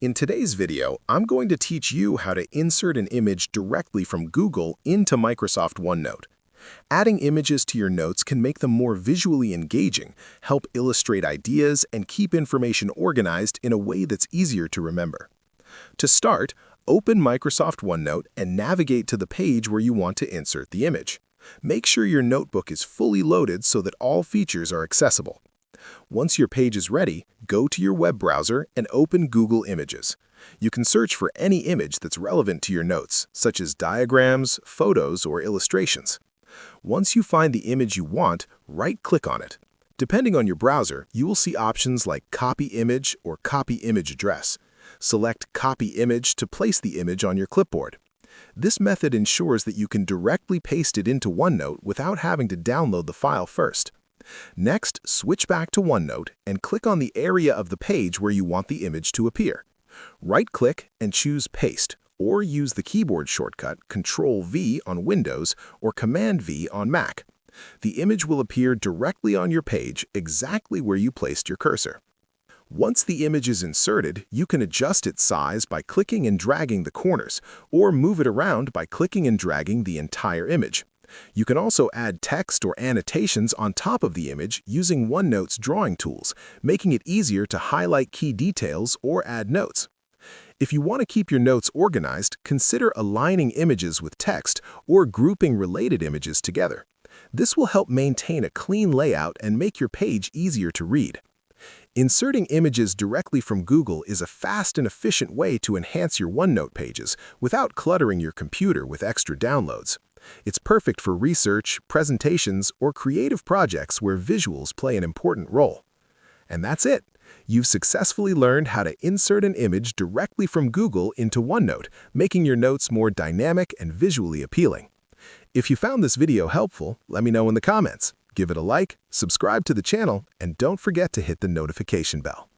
In today's video, I'm going to teach you how to insert an image directly from Google into Microsoft OneNote. Adding images to your notes can make them more visually engaging, help illustrate ideas, and keep information organized in a way that's easier to remember. To start, open Microsoft OneNote and navigate to the page where you want to insert the image. Make sure your notebook is fully loaded so that all features are accessible. Once your page is ready, go to your web browser and open Google Images. You can search for any image that's relevant to your notes, such as diagrams, photos, or illustrations. Once you find the image you want, right-click on it. Depending on your browser, you will see options like Copy Image or Copy Image Address. Select Copy Image to place the image on your clipboard. This method ensures that you can directly paste it into OneNote without having to download the file first. Next, switch back to OneNote and click on the area of the page where you want the image to appear. Right-click and choose Paste, or use the keyboard shortcut Ctrl-V on Windows or Command-V on Mac. The image will appear directly on your page exactly where you placed your cursor. Once the image is inserted, you can adjust its size by clicking and dragging the corners, or move it around by clicking and dragging the entire image. You can also add text or annotations on top of the image using OneNote's drawing tools, making it easier to highlight key details or add notes. If you want to keep your notes organized, consider aligning images with text or grouping related images together. This will help maintain a clean layout and make your page easier to read. Inserting images directly from Google is a fast and efficient way to enhance your OneNote pages without cluttering your computer with extra downloads. It's perfect for research, presentations, or creative projects where visuals play an important role. And that's it. You've successfully learned how to insert an image directly from Google into OneNote, making your notes more dynamic and visually appealing. If you found this video helpful, let me know in the comments. Give it a like, subscribe to the channel, and don't forget to hit the notification bell.